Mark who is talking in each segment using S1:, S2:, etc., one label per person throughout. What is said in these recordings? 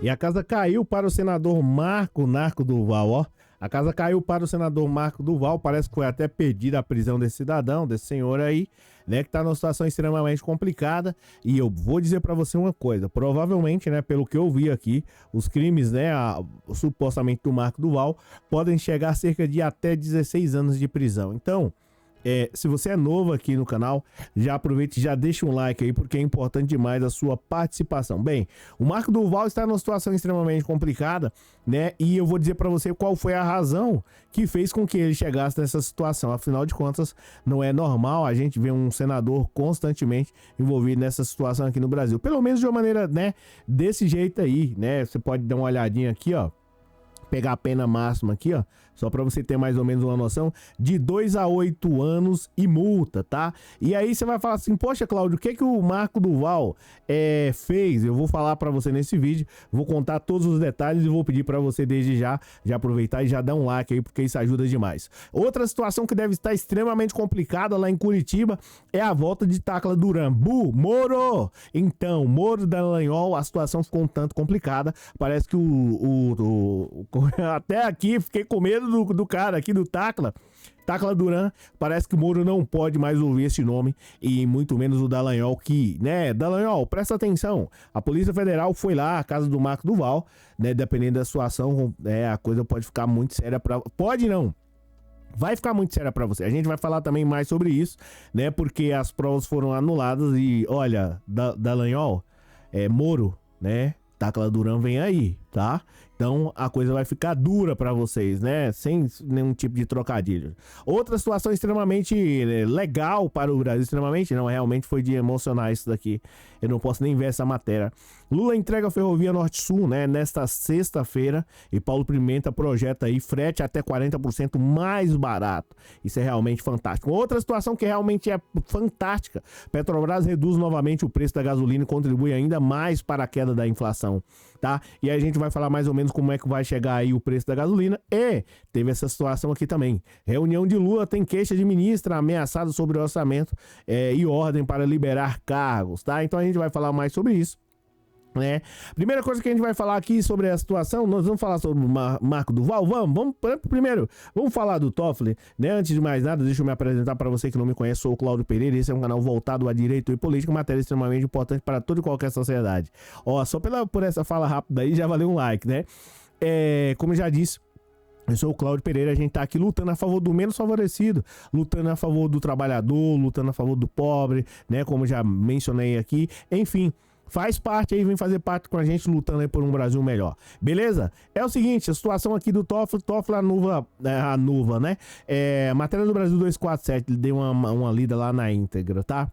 S1: E a casa caiu para o senador Marco Narco Duval, ó. A casa caiu para o senador Marco Duval, parece que foi até pedida a prisão desse cidadão, desse senhor aí, né, que tá numa situação extremamente complicada. E eu vou dizer para você uma coisa, provavelmente, né, pelo que eu vi aqui, os crimes, né, supostamente do Marco Duval, podem chegar a cerca de até 16 anos de prisão. Então, se você é novo aqui no canal, já aproveite e já deixa um like aí, porque é importante demais a sua participação. Bem, o Marco Duval está numa situação extremamente complicada, né? E eu vou dizer para você qual foi a razão que fez com que ele chegasse nessa situação. Afinal de contas, não é normal a gente ver um senador constantemente envolvido nessa situação aqui no Brasil. Pelo menos de uma maneira, né, desse jeito aí, né? Você pode dar uma olhadinha aqui, ó. Pegar a pena máxima aqui, ó, só para você ter mais ou menos uma noção, de 2 a 8 anos e multa, tá? E aí você vai falar assim, poxa, Cláudio, o que que o Marco Duval fez? Eu vou falar para você nesse vídeo, vou contar todos os detalhes e vou pedir para você desde já aproveitar e já dar um like aí, porque isso ajuda demais. Outra situação que deve estar extremamente complicada lá em Curitiba é a volta de Tacla Duran. Moro! Então, Moro Dallagnol, a situação ficou um tanto complicada, parece que até aqui fiquei com medo do cara aqui, do Tacla Duran. Parece que o Moro não pode mais ouvir esse nome, e muito menos o Dallagnol, que, né, Dallagnol, presta atenção, a Polícia Federal foi lá à casa do Marco Duval, né, dependendo da situação, a coisa pode ficar muito séria vai ficar muito séria pra você. A gente vai falar também mais sobre isso, né, porque as provas foram anuladas e, olha, Dallagnol, Moro, né, Tacla Duran vem aí, tá? Então a coisa vai ficar dura para vocês, né? Sem nenhum tipo de trocadilho. Outra situação extremamente legal para o Brasil, extremamente não, realmente foi de emocionar isso daqui. Eu não posso nem ver essa matéria. Lula entrega a Ferrovia Norte-Sul, né, nesta sexta-feira, e Paulo Pimenta projeta aí frete até 40% mais barato. Isso é realmente fantástico. Outra situação que realmente é fantástica: Petrobras reduz novamente o preço da gasolina e contribui ainda mais para a queda da inflação, tá? E aí a gente vai falar mais ou menos como é que vai chegar aí o preço da gasolina. E teve essa situação aqui também. Reunião de Lula tem queixa de ministra ameaçada sobre o orçamento e ordem para liberar cargos, tá? Então a gente vai falar mais sobre isso, né? Primeira coisa que a gente vai falar aqui sobre a situação, nós vamos falar sobre o Marco Duval. Vamos primeiro, vamos falar do Toffoli, né? Antes de mais nada, deixa eu me apresentar para você que não me conhece. Sou o Cláudio Pereira, esse é um canal voltado a direito e política, matéria extremamente importante para toda e qualquer sociedade. Ó, só por essa fala rápida aí já valeu um like, né? Como eu já disse, eu sou o Cláudio Pereira, a gente tá aqui lutando a favor do menos favorecido, lutando a favor do trabalhador, lutando a favor do pobre, né? Como já mencionei aqui, enfim. Faz parte aí, vem fazer parte com a gente, lutando aí por um Brasil melhor. Beleza? É o seguinte, a situação aqui do Toffoli a Nuva, né? Matéria do Brasil 247, ele deu uma lida lá na íntegra, tá?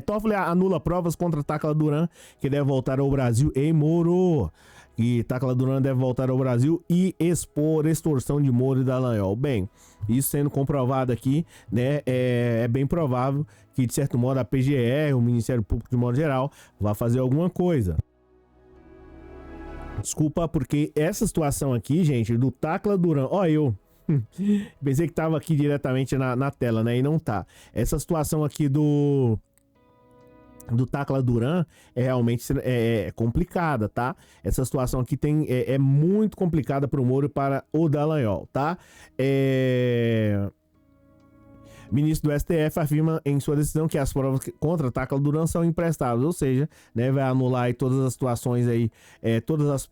S1: Toffoli anula provas contra Tacla Duran, que deve voltar ao Brasil. Ei, Moro! E Tacla Duran deve voltar ao Brasil e expor extorsão de Moro e Dallagnol. Bem, isso sendo comprovado aqui, né, é bem provável que, de certo modo, a PGR, o Ministério Público de modo geral, vá fazer alguma coisa. Desculpa, porque essa situação aqui, gente, do Tacla Duran, ó, eu pensei que tava aqui diretamente na tela, né, e não tá. Essa situação aqui do Tacla Duran realmente complicada, tá? Essa situação aqui é muito complicada para o Moro e para o Dallagnol, tá? Ministro do STF afirma em sua decisão que as provas contra Tacla Duran são imprestáveis, ou seja, né, vai anular aí todas as situações aí, todas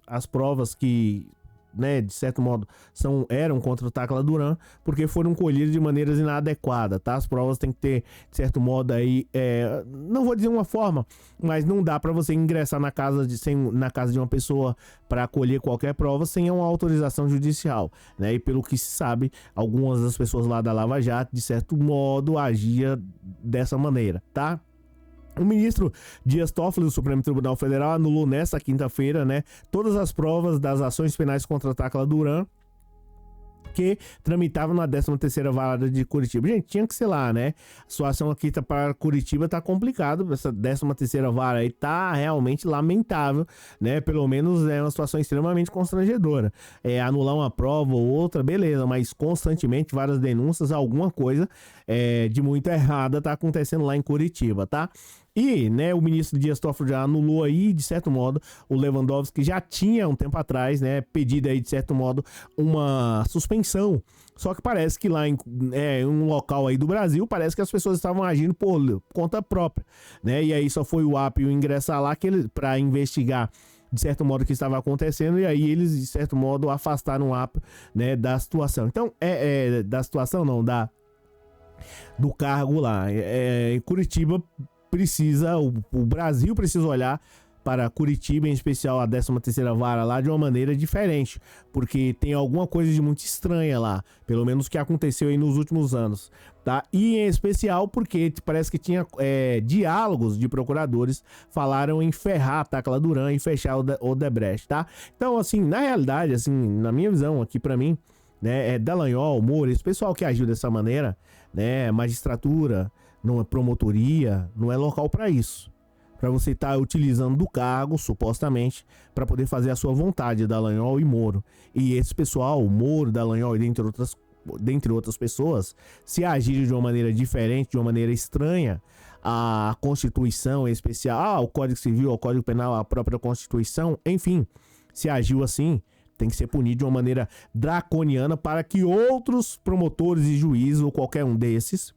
S1: as provas que, né, de certo modo eram contra o Tacla Duran, porque foram colhidas de maneiras inadequadas, tá? As provas têm que ter, de certo modo aí, não vou dizer uma forma, mas não dá para você ingressar na casa de uma pessoa para colher qualquer prova sem uma autorização judicial, né? E pelo que se sabe, algumas das pessoas lá da Lava Jato, de certo modo, agia dessa maneira, tá? O ministro Dias Toffoli do Supremo Tribunal Federal anulou nesta quinta-feira, né, todas as provas das ações penais contra Tacla Duran, que tramitava na 13ª Vara de Curitiba. Gente, tinha que ser lá, né? A situação aqui para Curitiba tá complicado. Essa 13ª Vara aí tá realmente lamentável, né? Pelo menos é uma situação extremamente constrangedora. Anular uma prova ou outra, beleza, mas constantemente várias denúncias, alguma coisa de muito errada tá acontecendo lá em Curitiba, tá? E, né, o ministro Dias Toffoli já anulou aí, de certo modo, o Lewandowski já tinha um tempo atrás, né, pedido aí, de certo modo, uma suspensão. Só que parece que lá em um local aí do Brasil, parece que as pessoas estavam agindo por conta própria, né? E aí só foi o Apio ingressar lá para investigar de certo modo o que estava acontecendo, e aí eles de certo modo afastaram o Apio, né, da situação. Então, da situação não, do cargo lá. Curitiba precisa, o Brasil precisa olhar para Curitiba, em especial a 13ª Vara lá, de uma maneira diferente, porque tem alguma coisa de muito estranha lá, pelo menos que aconteceu aí nos últimos anos, tá? E em especial porque parece que tinha diálogos de procuradores, falaram em ferrar a Tacla Duran e fechar o Odebrecht, tá? Então, assim, na realidade, assim, na minha visão aqui para mim, né, Dallagnol, Moro, esse pessoal que agiu dessa maneira, né, magistratura, não é promotoria, não é local para isso. Para você estar utilizando do cargo, supostamente, para poder fazer a sua vontade, Dallagnol e Moro. E esse pessoal, o Moro, Dallagnol e dentre outras pessoas, se agirem de uma maneira diferente, de uma maneira estranha, a Constituição em especial, o Código Civil, o Código Penal, a própria Constituição, enfim, se agiu assim, tem que ser punido de uma maneira draconiana para que outros promotores e juízes, ou qualquer um desses,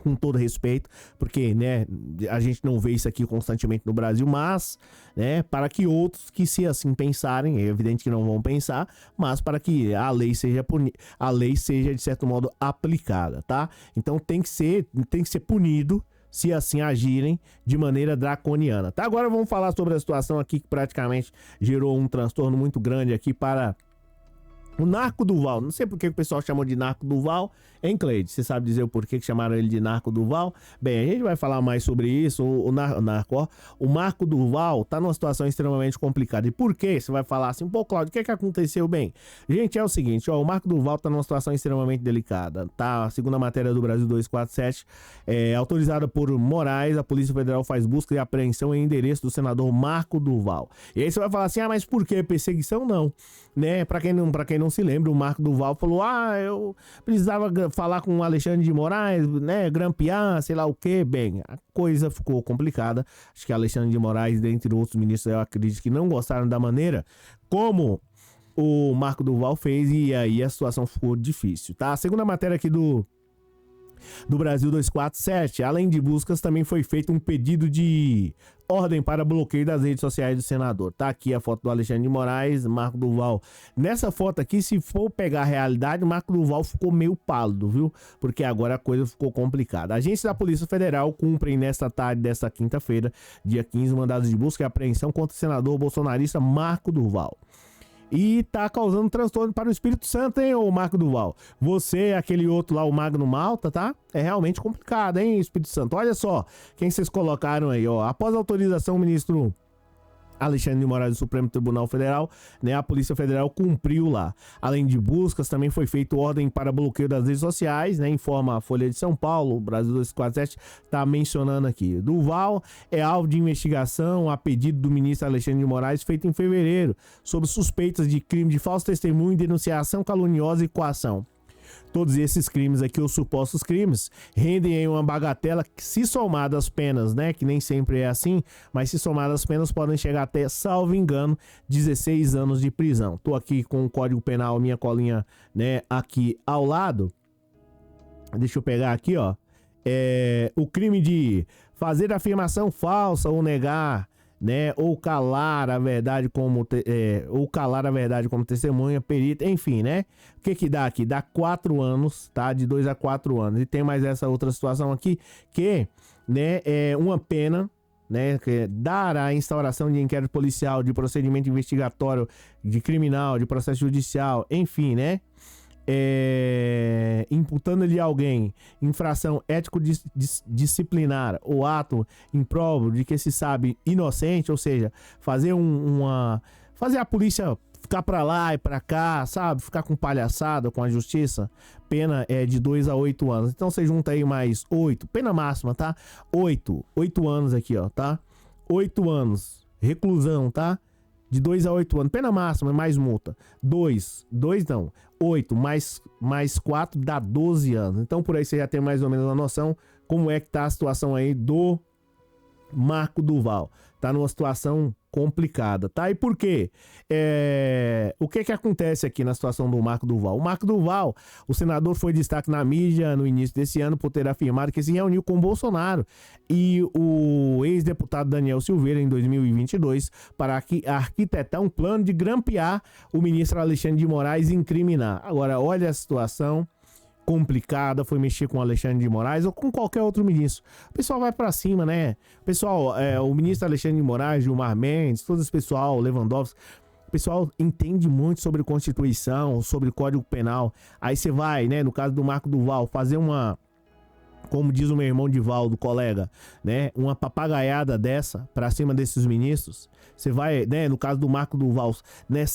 S1: com todo respeito, porque, né, a gente não vê isso aqui constantemente no Brasil, mas, né, para que outros que se assim pensarem, é evidente que não vão pensar, mas para que a lei seja de certo modo aplicada, tá? Então tem que ser punido se assim agirem de maneira draconiana, tá? Agora vamos falar sobre a situação aqui que praticamente gerou um transtorno muito grande aqui para o Narco Duval. Não sei por que o pessoal chamou de Narco Duval, hein, Cleide? Você sabe dizer o porquê que chamaram ele de Narco Duval? Bem, a gente vai falar mais sobre isso. O Marco Duval tá numa situação extremamente complicada. E por quê? Você vai falar assim, pô, Cláudio, o que aconteceu? Bem, gente, é o seguinte, ó, o Marco Duval tá numa situação extremamente delicada, tá? Segundo a matéria do Brasil 247, autorizada por Moraes, a Polícia Federal faz busca e apreensão em endereço do senador Marco Duval. E aí você vai falar assim, mas por que perseguição? Não, né? Pra quem não se lembra, o Marco Duval falou, eu precisava falar com o Alexandre de Moraes, né, grampear, sei lá o que. Bem, a coisa ficou complicada. Acho que Alexandre de Moraes, dentre outros ministros, eu acredito que não gostaram da maneira como o Marco Duval fez, e aí a situação ficou difícil, tá? A segunda matéria aqui do Brasil 247, além de buscas, também foi feito um pedido de ordem para bloqueio das redes sociais do senador. Tá aqui a foto do Alexandre de Moraes, Marco Duval. Nessa foto aqui, se for pegar a realidade, Marco Duval ficou meio pálido, viu? Porque agora a coisa ficou complicada. Agentes da Polícia Federal cumprem nesta tarde desta quinta-feira, dia 15, mandados de busca e apreensão contra o senador bolsonarista Marco Duval. E tá causando transtorno para o Espírito Santo, hein, ô Marco Duval? Você, aquele outro lá, o Magno Malta, tá? É realmente complicado, hein, Espírito Santo? Olha só quem vocês colocaram aí, ó. Após a autorização, o ministro Alexandre de Moraes do Supremo Tribunal Federal, né, a Polícia Federal cumpriu lá. Além de buscas, também foi feita ordem para bloqueio das redes sociais, né, informa a Folha de São Paulo, o Brasil 247 está mencionando aqui. Duval é alvo de investigação a pedido do ministro Alexandre de Moraes, feito em fevereiro, sob suspeitas de crime de falso testemunho, denunciação caluniosa e coação. Todos esses crimes aqui, os supostos crimes, rendem em uma bagatela que, se somadas as penas, né, que nem sempre é assim, mas se somadas as penas podem chegar até, salvo engano, 16 anos de prisão. Tô aqui com o Código Penal, minha colinha, né, aqui ao lado. Deixa eu pegar aqui, ó. O crime de fazer afirmação falsa ou negar, né, ou calar a verdade como testemunha, perita, enfim, né? O que dá aqui? Dá 4 anos, tá? De 2 a 4 anos. E tem mais essa outra situação aqui que, né, é uma pena, né, que dará a instauração de inquérito policial, de procedimento investigatório, de criminal, de processo judicial, enfim, né? Imputando-lhe alguém infração ético-disciplinar ou ato improbo de que se sabe inocente, ou seja, fazer fazer a polícia ficar pra lá e pra cá, sabe, ficar com palhaçada com a justiça, pena é de 2 a 8 anos. Então você junta aí mais 8, pena máxima, tá? 8 anos aqui, ó, tá? 8 anos, reclusão, tá? De 2 a 8 anos, pena máxima, mais multa. 8 mais 4 dá 12 anos. Então por aí você já tem mais ou menos uma noção como é que tá a situação aí do Marco Duval tá numa situação complicada, tá? E por quê? O que acontece aqui na situação do Marco Duval? O Marco Duval, o senador foi destaque na mídia no início desse ano por ter afirmado que se reuniu com Bolsonaro e o ex-deputado Daniel Silveira em 2022 para arquitetar um plano de grampear o ministro Alexandre de Moraes e incriminar. Agora, olha a situação complicada, foi mexer com o Alexandre de Moraes ou com qualquer outro ministro. O pessoal vai pra cima, né? O pessoal, o ministro Alexandre de Moraes, Gilmar Mendes, todo esse pessoal, Lewandowski, o pessoal entende muito sobre Constituição, sobre Código Penal. Aí você vai, né, no caso do Marco Duval, fazer uma, como diz o meu irmão Divaldo, colega, né, uma papagaiada dessa pra cima desses ministros. Você vai, né, no caso do Marco Duval, né,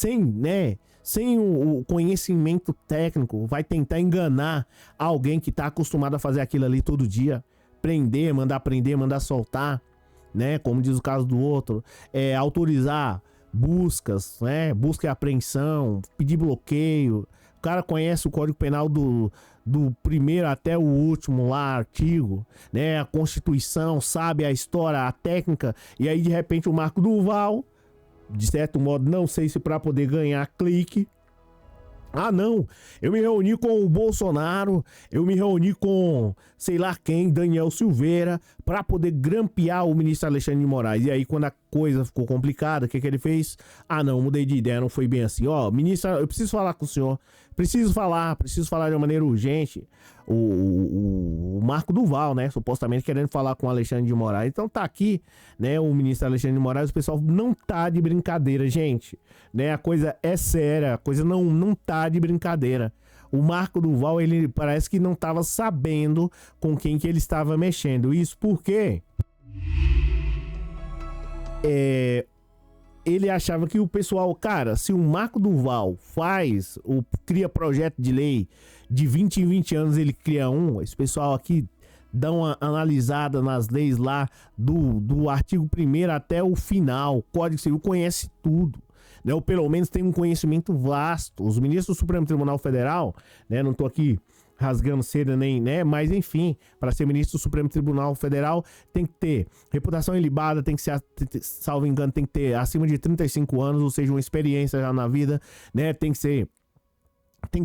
S1: sem o conhecimento técnico, vai tentar enganar alguém que tá acostumado a fazer aquilo ali todo dia. Prender, mandar soltar, né? Como diz o caso do outro. Autorizar buscas, né? Busca e apreensão, pedir bloqueio. O cara conhece o Código Penal do primeiro até o último lá, artigo, né? A Constituição, sabe a história, a técnica. E aí, de repente, o Marco Duval, de certo modo, não sei se para poder ganhar clique. Ah, não, eu me reuni com o Bolsonaro, eu me reuni com sei lá quem, Daniel Silveira, para poder grampear o ministro Alexandre de Moraes. E aí, quando a coisa ficou complicada, o que ele fez? Ah, não, mudei de ideia, não foi bem assim. Ministro, eu preciso falar com o senhor, preciso falar de uma maneira urgente. O Marco Duval, né, supostamente querendo falar com o Alexandre de Moraes. Então tá aqui, né, o ministro Alexandre de Moraes, o pessoal não tá de brincadeira, gente, né, a coisa é séria, a coisa não tá de brincadeira. O Marco Duval, ele parece que não tava sabendo com quem que ele estava mexendo. Isso porque ele achava que o pessoal, cara, se o Marco Duval cria projeto de lei de 20 em 20 anos, ele cria esse pessoal aqui dá uma analisada nas leis lá do artigo 1º até o final, o Código Civil conhece tudo, né? Ou pelo menos tem um conhecimento vasto. Os ministros do Supremo Tribunal Federal, né, não tô aqui rasgando seda nem, né, mas enfim, para ser ministro do Supremo Tribunal Federal tem que ter reputação ilibada, tem que ser, salvo engano, tem que ter acima de 35 anos, ou seja, uma experiência já na vida, né, tem que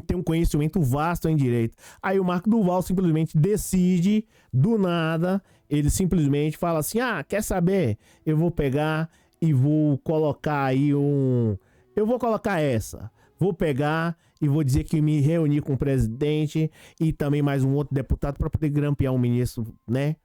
S1: ter um conhecimento vasto em direito. Aí o Marco Duval simplesmente decide, do nada, ele simplesmente fala assim, quer saber? Eu vou pegar e vou colocar aí vou pegar e vou dizer que me reuni com o presidente e também mais um outro deputado para poder grampear um ministro, né?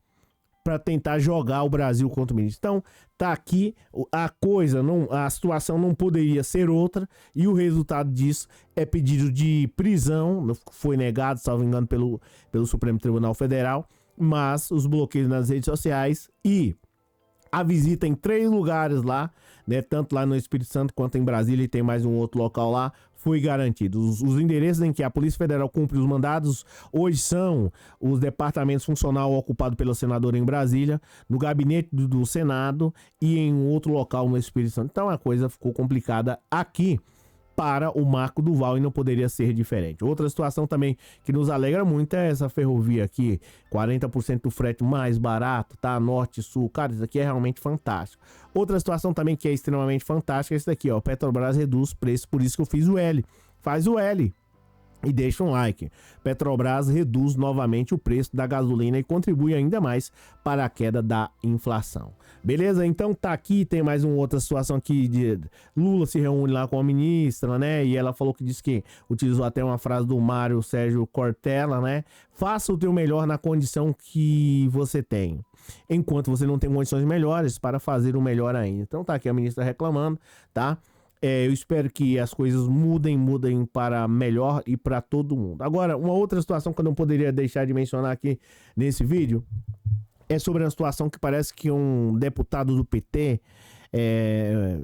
S1: Para tentar jogar o Brasil contra o ministro. Então, tá aqui, a situação não poderia ser outra e o resultado disso é pedido de prisão, foi negado, salvo engano, pelo Supremo Tribunal Federal, mas os bloqueios nas redes sociais e a visita em 3 lugares lá, né, tanto lá no Espírito Santo quanto em Brasília, e tem mais um outro local lá, foi garantido. Os endereços em que a Polícia Federal cumpre os mandados hoje são os departamentos funcional ocupado pelo senador em Brasília, no gabinete do Senado e em outro local no Espírito Santo. Então a coisa ficou complicada aqui para o Marco Duval e não poderia ser diferente. Outra situação também que nos alegra muito é essa ferrovia aqui, 40% do frete mais barato, tá? Norte e Sul, cara, isso aqui é realmente fantástico. Outra situação também que é extremamente fantástica é esse daqui, ó, Petrobras reduz preço, por isso que eu fiz o L. Faz o L e deixa um like. Petrobras reduz novamente o preço da gasolina e contribui ainda mais para a queda da inflação. Beleza? Então tá aqui, tem mais uma outra situação aqui de Lula se reúne lá com a ministra, né? E ela falou que disse que utilizou até uma frase do Mário Sérgio Cortella, né? Faça o teu melhor na condição que você tem, enquanto você não tem condições melhores para fazer o melhor ainda. Então tá aqui a ministra reclamando, tá? Eu espero que as coisas mudem para melhor e para todo mundo. Agora, uma outra situação que eu não poderia deixar de mencionar aqui nesse vídeo é sobre a situação que parece que um deputado do PT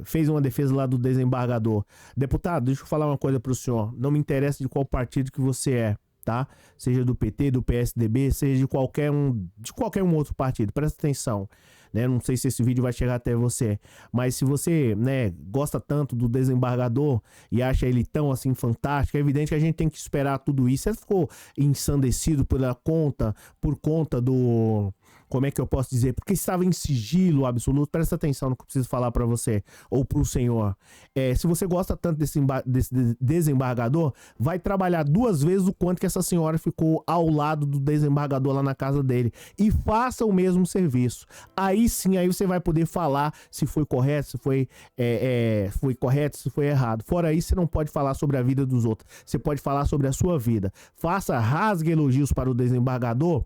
S1: fez uma defesa lá do desembargador. Deputado, deixa eu falar uma coisa para o senhor. Não me interessa de qual partido que você é, tá? Seja do PT, do PSDB, seja de qualquer um outro partido. Presta atenção. Né? Não sei se esse vídeo vai chegar até você, mas se você, né, gosta tanto do desembargador e acha ele tão assim fantástico, é evidente que a gente tem que esperar tudo isso. Você ficou ensandecido por conta como é que eu posso dizer? Porque estava em sigilo absoluto. Presta atenção no que eu preciso falar para você ou para o senhor. Se você gosta tanto desse desembargador, vai trabalhar 2 vezes o quanto que essa senhora ficou ao lado do desembargador lá na casa dele e faça o mesmo serviço. Aí sim, aí você vai poder falar se foi correto, se foi correto, se foi errado. Fora isso, você não pode falar sobre a vida dos outros. Você pode falar sobre a sua vida. Rasgue elogios para o desembargador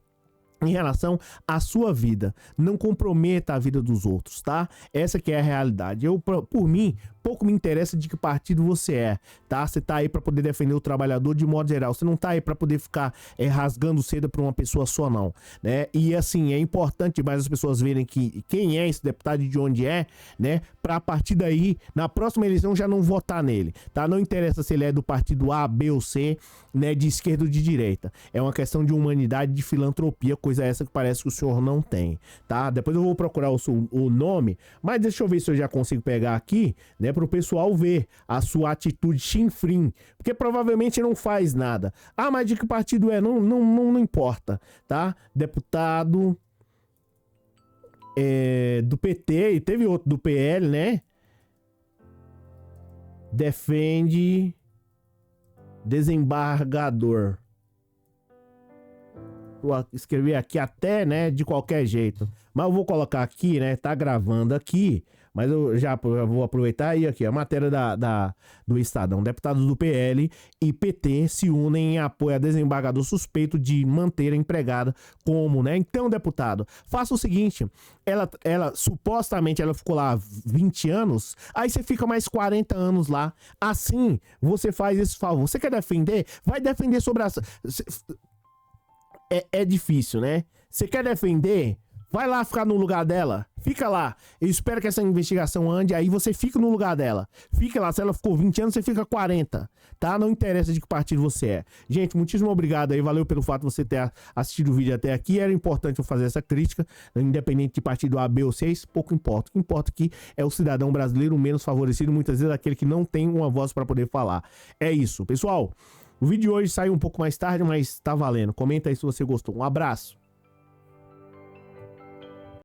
S1: em relação à sua vida. Não comprometa a vida dos outros, tá? Essa que é a realidade. Por mim, pouco me interessa de que partido você é, tá? Você tá aí para poder defender o trabalhador de modo geral. Você não tá aí para poder ficar rasgando seda para uma pessoa só, não, né? E assim, é importante mais as pessoas verem que quem é esse deputado e de onde é, né? Pra a partir daí, na próxima eleição, já não votar nele, tá? Não interessa se ele é do partido A, B ou C, né? De esquerda ou de direita. É uma questão de humanidade, de filantropia, coisa essa que parece que o senhor não tem, tá? Depois eu vou procurar o nome, mas deixa eu ver se eu já consigo pegar aqui, né? Para o pessoal ver a sua atitude chinfrim, porque provavelmente não faz nada. Ah, mas de que partido é? Não importa, tá? Deputado do PT, e teve outro do PL, né? Defende desembargador. Vou escrever aqui até, né, de qualquer jeito. Mas eu vou colocar aqui, né, tá gravando aqui, mas eu já vou aproveitar aí aqui, a matéria do Estadão. Deputados do PL e PT se unem em apoio a desembargador suspeito de manter a empregada como, né? Então, deputado, faça o seguinte, ela supostamente ela ficou lá 20 anos, aí você fica mais 40 anos lá. Assim, você faz esse favor. Você quer defender? Vai defender sobre a... É difícil, né? Você quer defender? Vai lá ficar no lugar dela. Fica lá. Eu espero que essa investigação ande. Aí você fica no lugar dela. Fica lá. Se ela ficou 20 anos, você fica 40. Tá? Não interessa de que partido você é. Gente, muitíssimo obrigado aí. Valeu pelo fato de você ter assistido o vídeo até aqui. Era importante eu fazer essa crítica. Independente de partido A, B ou C, isso pouco importa. O que importa aqui é o cidadão brasileiro menos favorecido. Muitas vezes aquele que não tem uma voz para poder falar. É isso. Pessoal, o vídeo de hoje saiu um pouco mais tarde, mas tá valendo. Comenta aí se você gostou. Um abraço.